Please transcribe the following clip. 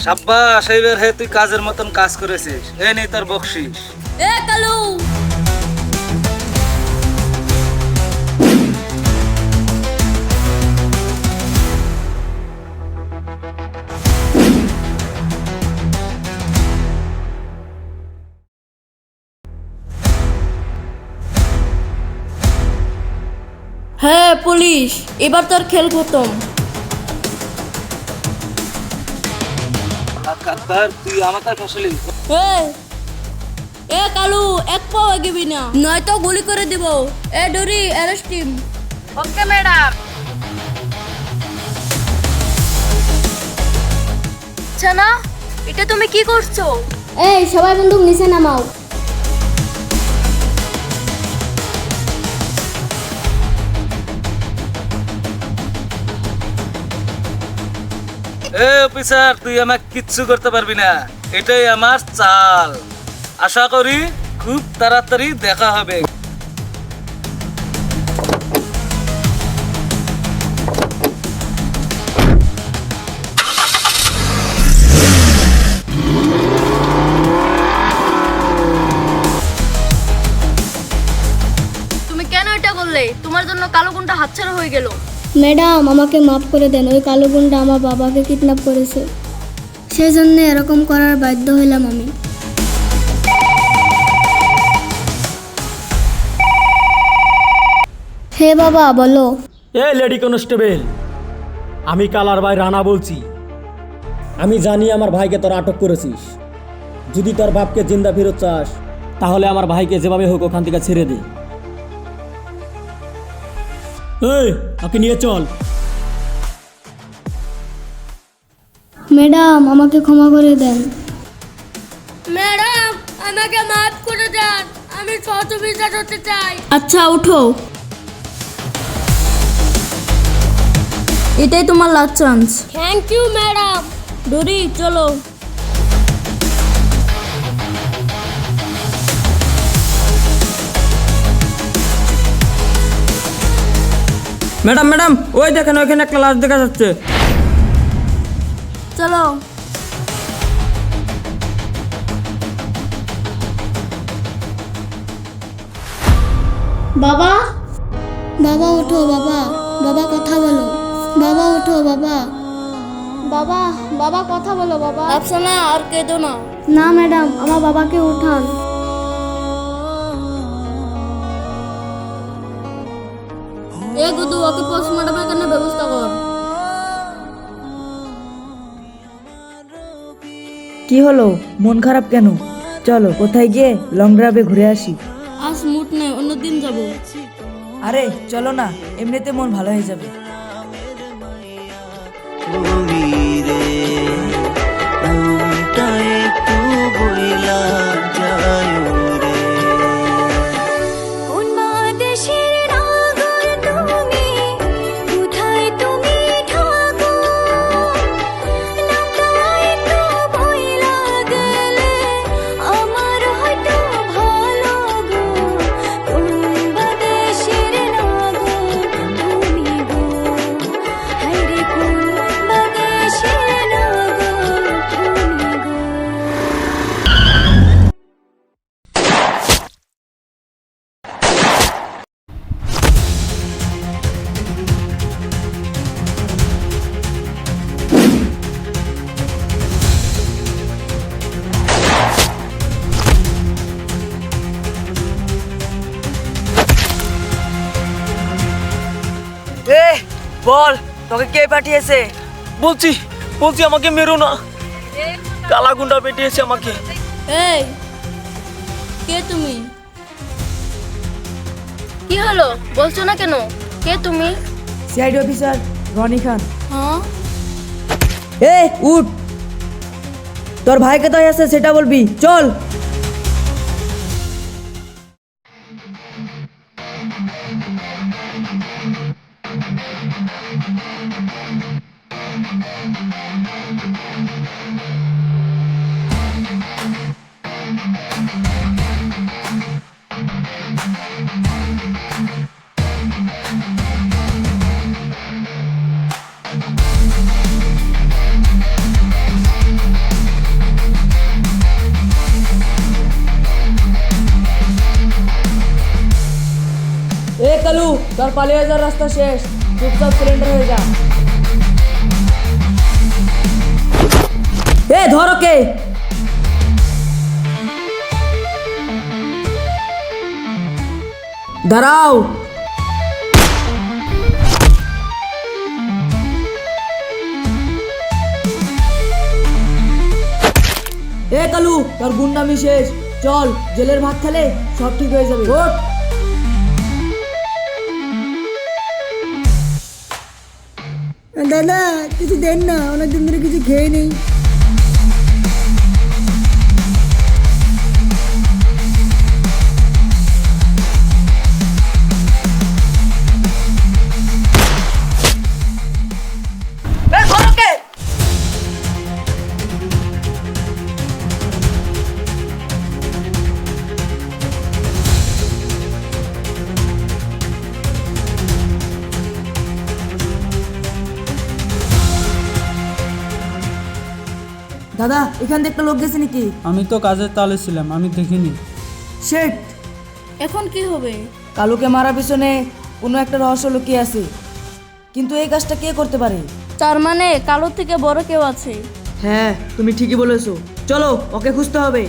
সাব্বাস, এইবার হে তুই কাজের মতন কাজ করেছিস। এই নেই তোর বকশিস। এ কালু, হ্যাঁ পুলিশ, এবার তোর খেল খতম। তুই আমাকে ফসলি। এ কালু, এক পাও এগিবি না, নয়তো গুলি করে দিব। এ ডরি, অ্যারেস্ট টিম। Okay madam. ছানা, এটা তুমি কি করছো? এই সবাই বন্দুক নিচে নামাও। এ অফিসার, তুই আমাকে কিচ্ছু করতে পারবি না। এটাই আমার চাল। আশা করি খুব তাড়াতাড়ি দেখা হবে। তুমি কেন এটা করলে? তোমার জন্য কালো গুণটা হাতছাড়া হয়ে গেল। ম্যাডাম আমাকে মাফ করে দেন, ওই কালো গুন্ডা আমার বাবাকে কিডন্যাপ করেছে, সেজন্য এরকম করার বাধ্য হইলাম আমি। হে বাবা বলো। এ লেডি কনস্টেবল, আমি কালার ভাই রানা বলছি। আমি জানি আমার ভাইকে তোর আটক করেছিস। যদি তোর বাপকে জিন্দা ফেরত চাস, তাহলে আমার ভাইকে যেভাবে হোক ওখান থেকে ছেড়ে দে। এই, ওকে নিয়ে চল। ম্যাডাম আমাকে ক্ষমা করে দেন। ম্যাডাম, আমাকে মাফ করে দেন, আমি সহজ বিচার হতে চাই। আচ্ছা উঠো, এটাই তোমার last chance. Thank you madam. ডোরি চলো। ম্যাডাম ম্যাডাম, ওই দেখেন ওইখানে একটা লাশ দেখা যাচ্ছে। চলো। বাবা, বাবা ওঠো বাবা, বাবা কথা বলো, বাবা ওঠো বাবা, বাবা, বাবা কথা বলো বাবা। আফসানা, আর কেঁদো না। না ম্যাডাম, আমার বাবাকে উঠান। এ গুদু, ওকে পোস্টমর্টমের জন্য ব্যবস্থা কর। কি হলো, মন খারাপ কেন? চলো কোথায় গিয়ে লং ড্রাইভে ঘুরে আসি। আজ মুড নেই, অন্যদিন যাবো। আরে চলো না, এমনিতে মন ভালো হয়ে যাবে। বল, তোকে কে পাঠিয়েছে? বলছি বলছি আমাকে মেরো না, কালা গুন্ডা পেটিয়েছে আমাকে। এই, কে তুমি? কি হলো, বলছো না কেন? কে তুমি? সিআইডি অফিসার রনি খান। হ্যাঁ, এই উঠ, তোর ভাই কোথায় আছে সেটা বলবি, চল। আমার পালিয়ে যাওয়ার রাস্তা শেষ, চুপচাপ সিলিন্ডার হয়ে যা। এ ধরো কে, দাঁড়াও। এ কালু, তোর গুন্ডামি শেষ, চল জেলের ভাত খেলে সব ঠিক হয়ে যাবে। ওঠ। দাদা কিছু দেন না, অনেকদিন ধরে কিছু খেয়ে নেই। দাদা, এখান থেকে একটা লোক গেছে নাকি? আমি তো কাজের তালে ছিলাম, আমি দেখিনি। শেট, এখন কি হবে? কালুকে মারা পিছনে কোনো একটা রহস্য লুকিয়ে আছে, কিন্তু এই কাজটা কে করতে পারে? তার মানে কালোর থেকে বড় কেউ আছে। হ্যাঁ, তুমি ঠিকই বলেছো, চলো ওকে খুঁজতে হবে।